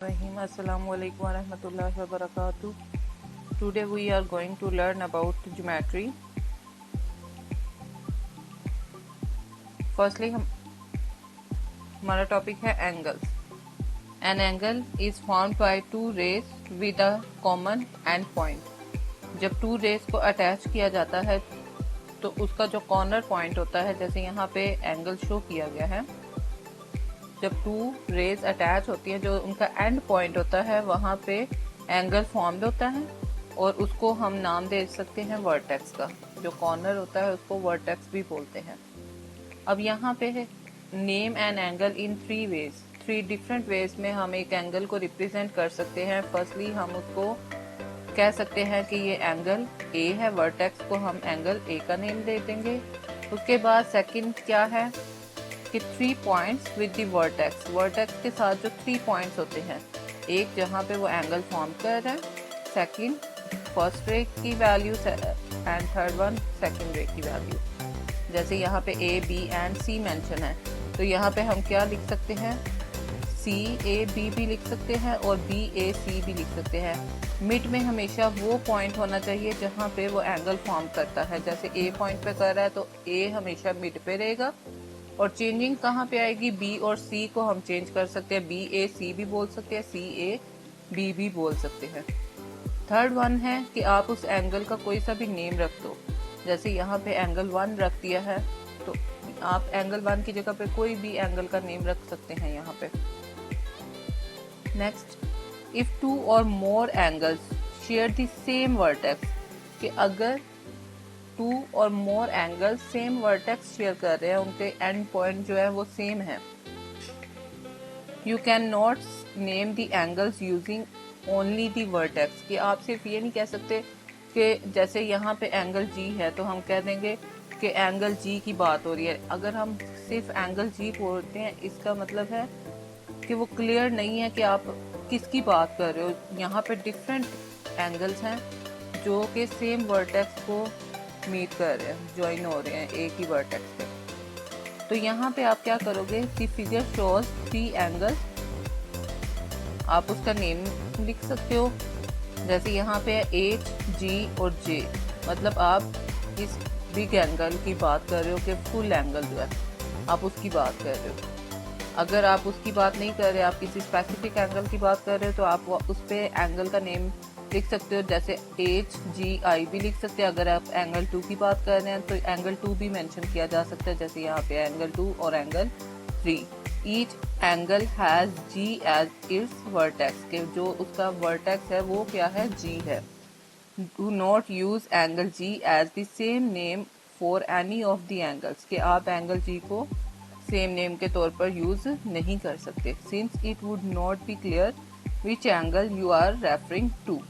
Assalamu alaikum warahmatullahi wabarakatuh. Today we are going to learn about geometry. Firstly हमारा topic है angles. An angle is formed by two rays with a common end point. जब to race को attach किया जाता है तो उसका जो कॉर्नर पॉइंट होता है, जैसे यहाँ पे एंगल शो किया गया है, जब टू रेज अटैच होती हैं जो उनका एंड पॉइंट होता है वहाँ पे एंगल फॉर्म्ड होता है और उसको हम नाम दे सकते हैं वर्टेक्स का. जो कॉर्नर होता है उसको वर्टेक्स भी बोलते हैं. अब यहाँ पे name an angle in three ways. Three different ways में हम एक एंगल को रिप्रेजेंट कर सकते हैं. फर्स्टली हम उसको कह सकते हैं कि ये एंगल ए है. वर्टेक्स को हम एंगल ए का नेम दे देंगे. उसके बाद सेकंड क्या है कि 3 points with the vertex. Vertex के साथ जो 3 पॉइंट्स होते हैं, एक जहाँ पे वो एंगल फॉर्म कर रहा है, सेकंड फर्स्ट रे की value and third one second ray की वैल्यू. जैसे यहाँ पे A B and C mention है तो यहाँ पे हम क्या लिख सकते हैं, सी ए बी भी लिख सकते हैं और बी ए सी भी लिख सकते हैं. मिड में हमेशा वो पॉइंट होना चाहिए जहाँ पे वो एंगल फॉर्म करता है. जैसे ए पॉइंट पे कर रहा है तो ए हमेशा मिड पे रहेगा. और चेंजिंग कहाँ पे आएगी, बी और सी को हम चेंज कर सकते हैं. बी ए सी भी बोल सकते हैं, सी ए बी भी बोल सकते हैं. थर्ड वन है कि आप उस एंगल का कोई सा भी नेम रख दो. जैसे यहाँ पे एंगल 1 रख दिया है तो आप एंगल 1 की जगह पे कोई भी एंगल का नेम रख सकते हैं यहाँ पे. नेक्स्ट, इफ 2 और more angles share the same vertex. कि अगर 2 और more angle same vertex share कर रहे हैं, उनके एंड पॉइंट जो है वो सेम है. You can not name the angles using only the vertex. कि आप सिर्फ ये नहीं कह सकते कि जैसे यहाँ पे एंगल जी है तो हम कह देंगे कि एंगल जी की बात हो रही है. अगर हम सिर्फ एंगल जी बोलते हैं इसका मतलब है कि वो क्लियर नहीं है कि आप किसकी बात कर रहे हो. यहाँ पे डिफरेंट एंगल्स हैं जो कि सेम वर्टेक्स को मीट कर रहे हैं, ज्वाइन हो रहे हैं एक ही वर्टेक्स पे. तो यहाँ पे आप क्या करोगे, द फिगर शोज 3 एंगल्स. आप उसका नेम लिख सकते हो. जैसे यहाँ पे एच जी और जे, मतलब आप इस बिग एंगल की बात कर रहे हो कि फुल एंगल जो है आप उसकी बात कर रहे हो. अगर आप उसकी बात नहीं कर रहे, आप किसी स्पेसिफिक एंगल की बात कर रहे हो तो आप उस पे एंगल का नेम लिख सकते हो. जैसे एच जी आई भी लिख सकते हैं. अगर आप एंगल 2 की बात कर रहे हैं तो एंगल 2 भी मेंशन किया जा सकता है. जैसे यहाँ पे एंगल 2 और angle 3. Each angle has G as its vertex. के जो उसका वर्टेक्स है वो क्या है, जी है. Do not use angle G as the same name for any of the angles. के आप एंगल जी को सेम नेम के तौर पर यूज नहीं कर सकते. Since it would not be clear which angle you are referring to.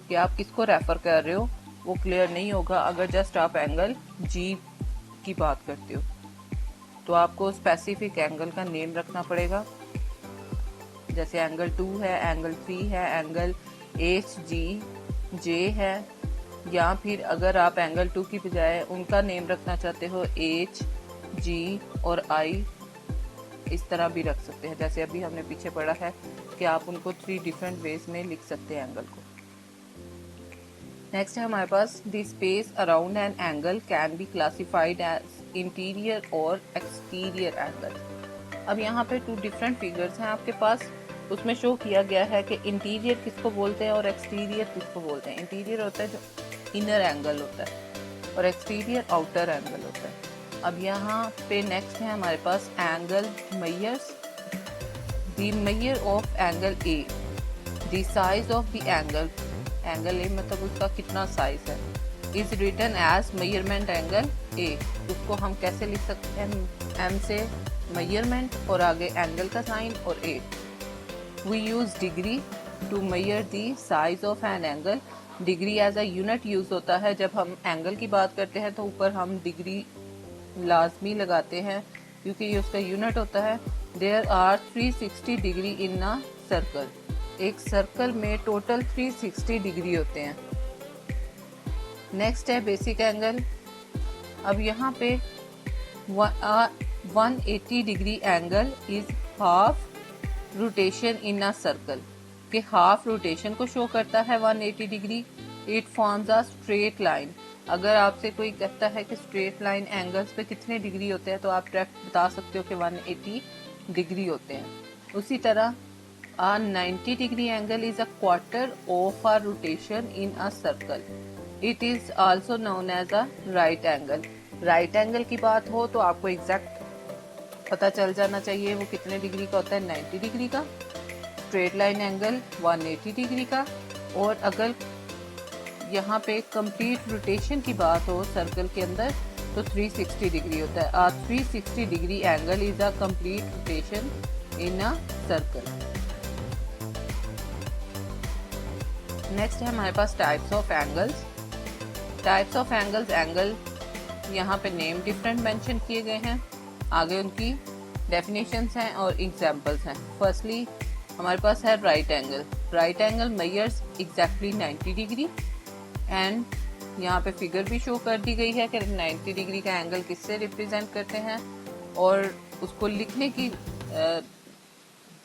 कि आप किसको रेफर कर रहे हो वो क्लियर नहीं होगा अगर जस्ट आप एंगल जी की बात करते हो. तो आपको स्पेसिफिक एंगल का नेम रखना पड़ेगा. जैसे एंगल 2 है, एंगल 3 है, एंगल एच जी जे है. या फिर अगर आप एंगल 2 की बजाय उनका नेम रखना चाहते हो, एच जी और आई, इस तरह भी रख सकते हैं. जैसे अभी हमने पीछे पढ़ा है कि आप उनको 3 डिफरेंट वेज में लिख सकते हैं एंगल को. नेक्स्ट है हमारे पास, the space around an angle can be classified as interior or exterior angle. अब यहाँ पे 2 डिफरेंट फिगर्स हैं आपके पास. उसमें शो किया गया है कि इंटीरियर किसको बोलते हैं और एक्सटीरियर किसको बोलते हैं. इंटीरियर होता है जो इनर एंगल होता है और एक्सटीरियर आउटर एंगल होता है. अब यहाँ पे नेक्स्ट है हमारे पास angle measures. The measure of angle A, the size of the angle. Angle A मतलब उसका कितना साइज है. Is written as measurement angle A. उसको हम कैसे लिख सकते हैं, एम से मेजरमेंट और आगे एंगल का साइन और A. We use degree to measure the size of an angle. Degree as a unit use होता है. जब हम एंगल की बात करते हैं तो ऊपर हम डिग्री लाजमी लगाते हैं क्योंकि ये उसका यूनिट होता है. There are 360 degree in a circle. एक सर्कल में टोटल 360 डिग्री होते हैं. नेक्स्ट है बेसिक एंगल. अब यहाँ पे 180 degree angle is half rotation in a circle. कि हाफ रोटेशन को शो करता है 180 degree. It forms a straight line. अगर आपसे कोई कहता है कि स्ट्रेट लाइन एंगल्स पे कितने डिग्री होते हैं तो आप डायरेक्ट बता सकते हो कि 180 डिग्री होते हैं। उसी तरह a 90 degree angle is a quarter of a rotation in a circle. It is also known as a right angle. Right angle की बात हो तो आपको एग्जैक्ट पता चल जाना चाहिए वो कितने डिग्री का होता है, 90 डिग्री का। स्ट्रेट लाइन एंगल 180 डिग्री का। और अगर यहाँ पे कंप्लीट रोटेशन की बात हो सर्कल के अंदर तो 360 डिग्री होता है। A 360 degree angle is a complete rotation in a circle. Next है हमारे पास types of angles. Types of angles, angle यहाँ पे नेम डिफरेंट मेंशन किए गए हैं, आगे उनकी डेफिनेशंस हैं और एग्जांपल्स हैं। फर्स्टली हमारे पास है right angle. Right angle measures exactly 90 degree and यहाँ पे फिगर भी शो कर दी गई है कि 90 डिग्री का एंगल किससे रिप्रेजेंट करते हैं और उसको लिखने की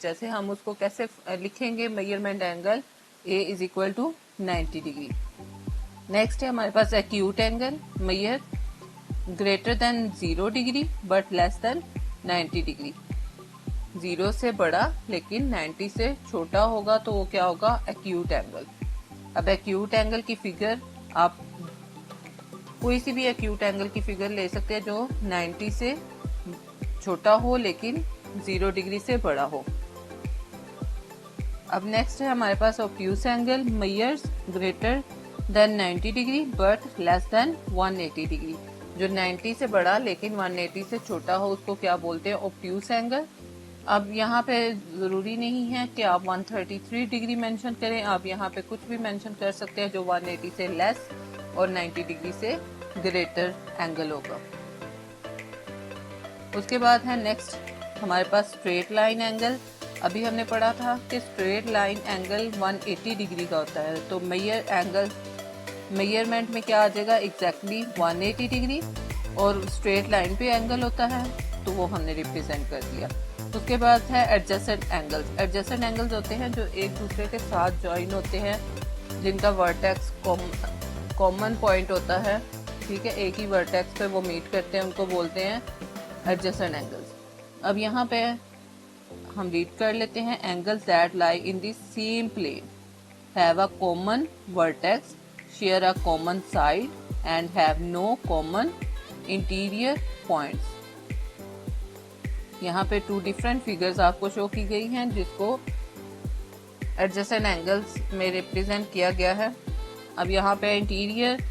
जैसे हम उसको कैसे लिखेंगे, measurement angle A is equal to 90 degree. Next है हमारे पास acute angle, measure greater than 0 degree but less than 90 degree. 0 से बड़ा लेकिन 90 से छोटा होगा तो वो क्या होगा, एक्यूट एंगल। अब एक्यूट एंगल की फिगर आप कोई सी भी एक्यूट एंगल की फिगर ले सकते हैं जो 90 से छोटा हो लेकिन 0 डिग्री से बड़ा हो। अब नेक्स्ट है हमारे पास obtuse angle, measures greater than 90 degree but less than 180 degree. जो 90 से बड़ा लेकिन 180 से छोटा हो उसको क्या बोलते हैं, ऑब्ट्यूस एंगल। अब यहाँ पे ज़रूरी नहीं है कि आप 133 डिग्री मेंशन करें, आप यहाँ पे कुछ भी मेंशन कर सकते हैं जो 180 से लेस और 90 डिग्री से ग्रेटर एंगल होगा। उसके बाद है नेक्स्ट हमारे पास स्ट्रेट लाइन एंगल। अभी हमने पढ़ा था कि स्ट्रेट लाइन एंगल 180 डिग्री का होता है, तो मेजरमेंट में क्या आ जाएगा, एग्जैक्टली 180 डिग्री। और स्ट्रेट लाइन पे एंगल होता है तो वो हमने रिप्रेजेंट कर दिया। उसके बाद है एडजेसेंट एंगल्स। एडजेसेंट एंगल्स होते हैं जो एक दूसरे के साथ ज्वाइन होते हैं, जिनका वर्टेक्स कॉमन पॉइंट होता है, ठीक है, एक ही वर्टेक्स पे वो मीट करते हैं, उनको बोलते हैं एडजेसेंट एंगल्स। अब यहाँ पे हम रीड कर लेते हैं, angles that lie in the same plane have a common vertex, share a common side and have no common interior points. यहाँ पे 2 डिफरेंट फिगर्स आपको शो की गई हैं जिसको एडजेसेंट एंगल्स में रिप्रेजेंट किया गया है। अब यहाँ पे interior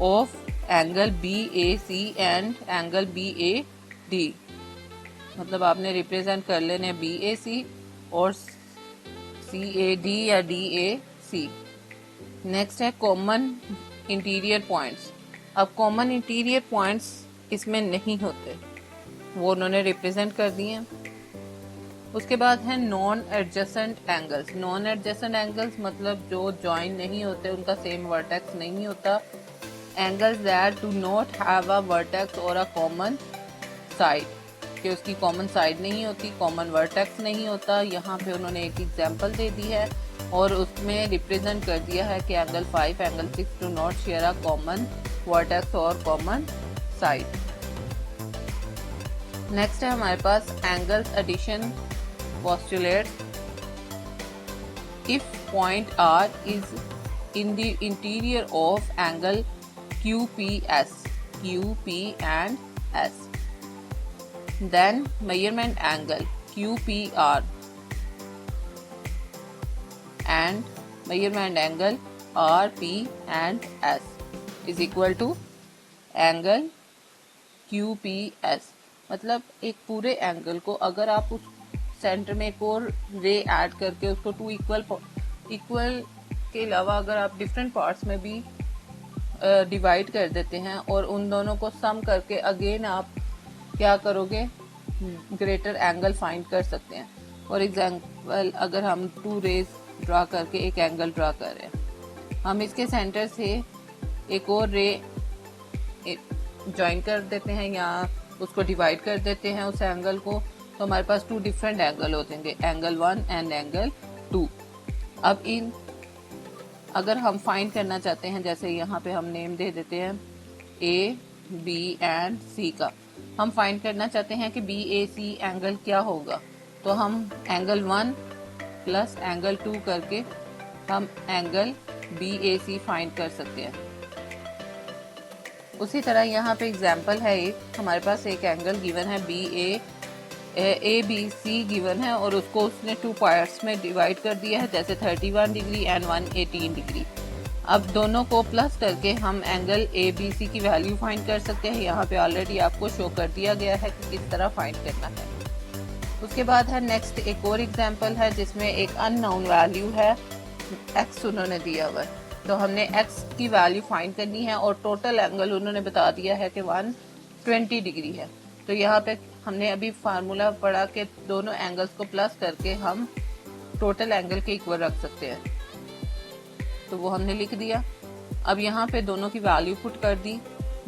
of angle BAC and angle BAD, मतलब आपने रिप्रेजेंट कर लेने BAC और CAD या DAC। नेक्स्ट है कॉमन इंटीरियर पॉइंट्स। अब कॉमन इंटीरियर पॉइंट्स इसमें नहीं होते, वो उन्होंने रिप्रेजेंट कर दिए हैं। उसके बाद है non adjacent angles. Non adjacent angles मतलब जो ज्वाइन नहीं होते, उनका सेम वर्टेक्स नहीं होता। Angles that do not have a vertex और अ कॉमन साइड, कि उसकी कॉमन साइड नहीं होती, कॉमन वर्टेक्स नहीं होता। यहाँ पे उन्होंने एक एग्जांपल दे दी है और उसमें रिप्रेजेंट कर दिया है कि angle 5, angle 6 do not share a common vertex or common side. Next है हमारे पास angles addition postulate. If point R is in the interior of angle QPS, QP and S, then measurement angle QPR and measurement angle RP and S is equal to angle QPS। मतलब एक पूरे angle को अगर आप उस centre में एक और रे ऐड करके उसको 2 इक्वल के अलावा अगर आप डिफरेंट पार्ट्स में भी डिवाइड कर देते हैं और उन दोनों को सम करके अगेन आप क्या करोगे, ग्रेटर एंगल फाइंड कर सकते हैं। फॉर एग्जांपल अगर हम 2 रेज ड्रा करके एक एंगल ड्रा कर रहे हैं, हम इसके सेंटर से एक और रे ज्वाइन कर देते हैं या उसको डिवाइड कर देते हैं उस एंगल को, तो हमारे पास 2 डिफरेंट एंगल हो जाएंगे, एंगल 1 एंड एंगल 2। अब इन अगर हम फाइंड करना चाहते हैं, जैसे यहाँ पे हम नेम दे देते हैं ए बी एंड सी का, हम फाइंड करना चाहते हैं कि बी ए सी एंगल क्या होगा, तो हम एंगल 1 प्लस एंगल 2 करके हम एंगल बी ए सी फाइंड कर सकते हैं। उसी तरह यहाँ पे एग्जांपल है, एक हमारे पास एक एंगल गिवन है B A B C given है और उसको उसने 2 पार्ट्स में डिवाइड कर दिया है, जैसे 31 डिग्री एंड 118 डिग्री। अब दोनों को प्लस करके हम एंगल ए बी सी की वैल्यू फाइंड कर सकते हैं। यहाँ पे ऑलरेडी आपको शो कर दिया गया है कि किस तरह फाइंड करना है। उसके बाद है नेक्स्ट एक और एग्जांपल है जिसमें एक अननोन वैल्यू है एक्स उन्होंने दिया हुआ है, तो हमने एक्स की वैल्यू फाइंड करनी है और टोटल एंगल उन्होंने बता दिया है कि 120 डिग्री है। तो यहाँ पे हमने अभी फार्मूला पढ़ा कि दोनों एंगल्स को प्लस करके हम टोटल एंगल के इक्वल रख सकते हैं, तो वो हमने लिख दिया। अब यहाँ पे दोनों की वैल्यू पुट कर दी,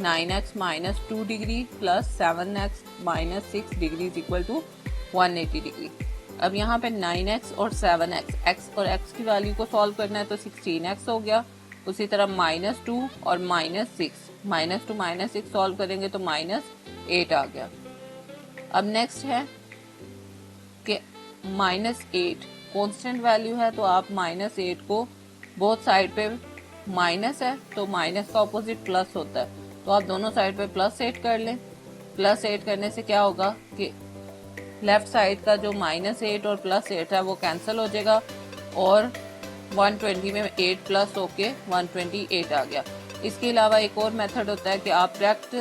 9x minus 2 degree plus 7x minus 6 degree is equal to 180 degree. अब यहाँ पे 9x और 7x, x और x की वैल्यू को सॉल्व करना है तो 16x हो गया। उसी तरह -2 और -6, -2 -6 सॉल्व करेंगे तो -8 आ गया। अब नेक्स्ट है कि -8 कांस्टेंट वैल्यू है, तो आप -8 को बोथ साइड पे माइनस है तो माइनस का ऑपोजिट प्लस होता है, तो आप दोनों साइड पे +8 कर लें। +8 करने से क्या होगा कि लेफ्ट साइड का जो -8 और +8 है वो कैंसिल हो जाएगा और 120 में 8 प्लस होके 128 आ गया। इसके अलावा एक और मेथड होता है कि आप डायरेक्ट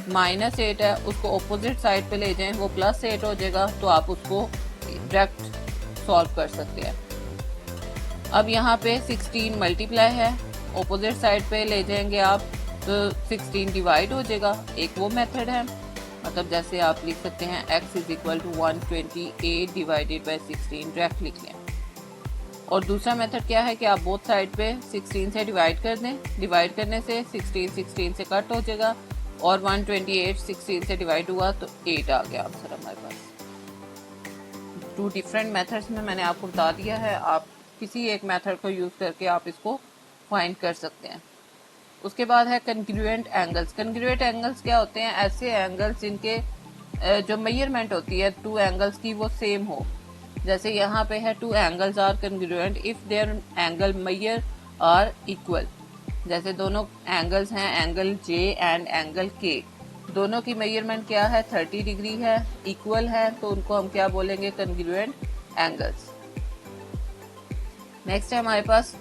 -8 है उसको ऑपोजिट साइड पे ले जाएं, वो +8 हो जाएगा, तो आप उसको डायरेक्ट सॉल्व कर सकते हैं। अब यहाँ पे 16 मल्टीप्लाई है, ऑपोजिट साइड पे ले जाएंगे आप तो 16 डिवाइड हो जाएगा, एक वो मेथड है। मतलब जैसे आप लिख सकते हैं x is equal to 128 divided by 16 direct लिख लें। और दूसरा मेथड क्या है कि आप बोथ साइड पे 16 से डिवाइड कर दें, डिवाइड करने से 16 से कट हो जाएगा और 128 16 से डिवाइड हुआ तो 8 आ गया आंसर हमारे पास। 2 डिफरेंट मेथड्स में मैंने आपको बता दिया है, आप किसी एक मेथड को यूज करके आप इसको फाइंड कर सकते हैं। उसके बाद है कंग्रुएंट एंगल्स। कंग्रुएंट एंगल्स क्या होते हैं? ऐसे एंगल्स जिनके जो मेजरमेंट होती है 2 एंगल्स की वो सेम हो। जैसे यहाँ पे है 2 angles are congruent if their angle measure are equal. जैसे दोनों एंगल्स हैं angle J and angle K, दोनों की मेजरमेंट क्या है 30 डिग्री है, इक्वल है, तो उनको हम क्या बोलेंगे कंग्रुएंट एंगल्स। नेक्स्ट है हमारे पास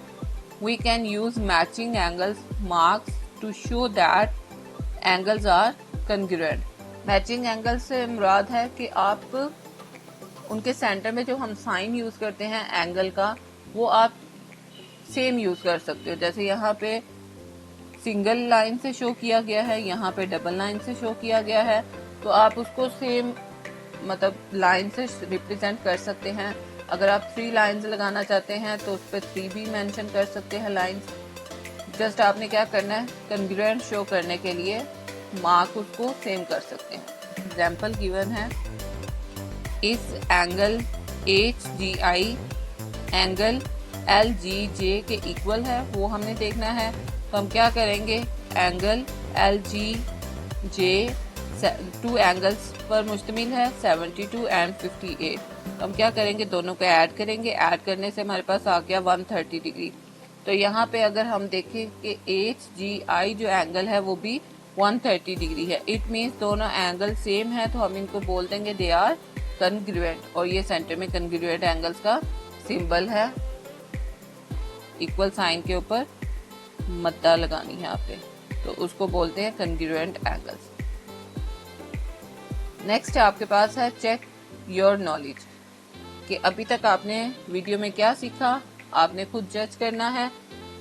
we can use matching angles marks to show that angles are congruent। Matching angle से मुराद है कि आप उनके सेंटर में जो हम साइन यूज करते हैं एंगल का वो आप सेम यूज कर सकते हो। जैसे यहाँ पे सिंगल लाइन से शो किया गया है, यहाँ पे डबल लाइन से शो किया गया है, तो आप उसको सेम मतलब लाइन से रिप्रेजेंट कर सकते हैं। अगर आप 3 लाइंस लगाना चाहते हैं तो उस पर 3 भी मेंशन कर सकते हैं लाइंस। जस्ट आपने क्या करना है कंग्रुएंट शो करने के लिए मार्क उसको सेम कर सकते हैं। एग्जाम्पल गिवन है इस एंगल HGI एंगल LGJ के इक्वल है, वो हमने देखना है। तो हम क्या करेंगे एंगल LGJ 2 एंगल्स पर मुश्तमिल है 72 एंड 58। तो हम क्या करेंगे दोनों को ऐड करेंगे, ऐड करने से हमारे पास आ गया 130 डिग्री। तो यहाँ पे अगर हम देखें कि HGI जो एंगल है वो भी 130 डिग्री है, इट मीन्स दोनों एंगल सेम है, तो हम इनको बोल देंगे दे आर कंग्रुएंट। और ये सेंटर में कंग्रुएंट एंगल्स का सिंबल है, इक्वल साइन के ऊपर मद्दा लगानी है आप पे, तो उसको बोलते हैं कंग्रुएंट एंगल्स। नेक्स्ट आपके पास है चेक योर नॉलेज, कि अभी तक आपने वीडियो में क्या सीखा आपने खुद जज करना है।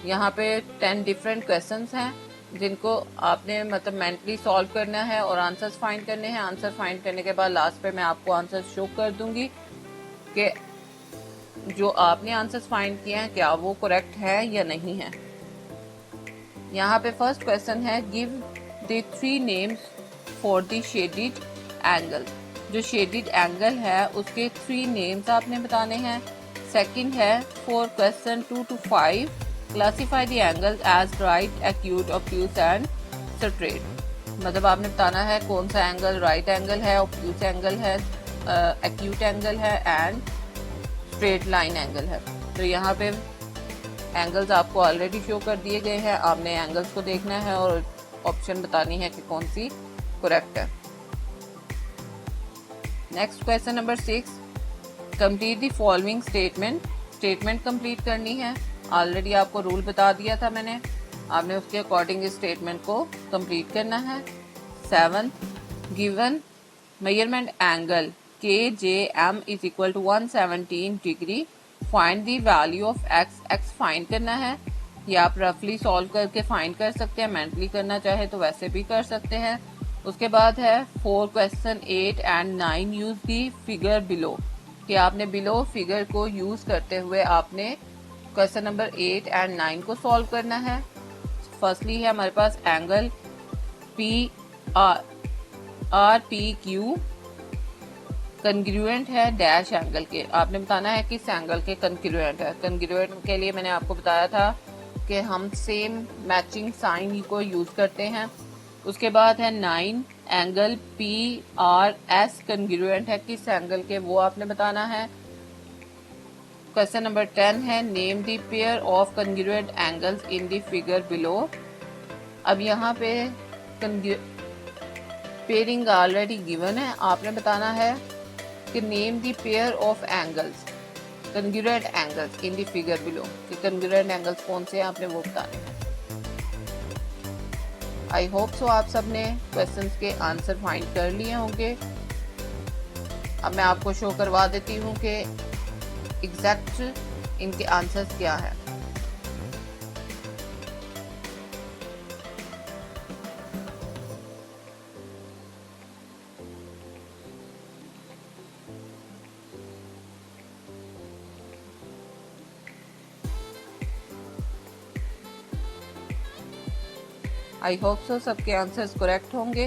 यहाँ पे 10 डिफरेंट क्वेश्चंस हैं जिनको आपने मतलब मेंटली सॉल्व करना है और आंसर्स फाइंड करने हैं। आंसर फाइंड करने के बाद लास्ट पे मैं आपको आंसर शो कर दूंगी कि जो आपने आंसर्स फाइंड किए हैं क्या वो करेक्ट है या नहीं है। यहाँ पे फर्स्ट क्वेश्चन है give the 3 names for the shaded angle. जो शेडेड एंगल है उसके 3 नेम्स आपने बताने हैं। सेकंड है for question 2 to 5 classify the angles as right, acute, obtuse and straight. मतलब आपने बताना है कौन सा एंगल राइट एंगल है, ऑब्ट्यूज एंगल है, एक्यूट एंगल है एंड स्ट्रेट लाइन एंगल है। तो यहाँ पे एंगल्स आपको ऑलरेडी शो कर दिए गए हैं, आपने एंगल्स को देखना है और ऑप्शन बतानी है कि कौन सी करेक्ट है। Next question number 6, complete the following statement. Statement complete करनी है, ऑलरेडी आपको रूल बता दिया था मैंने, आपने उसके अकॉर्डिंग इस स्टेटमेंट को कंप्लीट करना है। 7, given measurement angle KJM is equal to 117 degree, find the value of x। x find करना है, या आप रफली सॉल्व करके फाइंड कर सकते हैं, मेंटली करना चाहे तो वैसे भी कर सकते हैं। उसके बाद है for question 8 and 9 use the figure below, कि आपने बिलो फिगर को यूज करते हुए आपने क्वेश्चन नंबर 8 एंड 9 को सॉल्व करना है। फर्स्टली है हमारे पास एंगल RPQ कंग्रुएंट है डैश एंगल के, आपने बताना है किस एंगल के कंग्रुएंट है। कंग्रुएंट के लिए मैंने आपको बताया था कि हम सेम मैचिंग साइन को यूज करते हैं। उसके बाद है 9, एंगल PRS कंग्रुएंट है किस एंगल के, वो आपने बताना है। क्वेश्चन नंबर 10 है name the pair of congruent angles in the figure below. अब यहाँ पे पेयरिंग ऑलरेडी गिवन है, आपने बताना है कि name the pair of angles congruent angles in the figure below, कि कंग्रुएंट एंगल्स कौन से हैं आपने वो बताने हैं। आई होप सो आप सबने क्वेश्चंस के आंसर फाइंड कर लिए होंगे। अब मैं आपको शो करवा देती हूँ कि एग्जैक्ट इनके आंसर्स क्या है। आई होप सो सबके आंसर्स करेक्ट होंगे।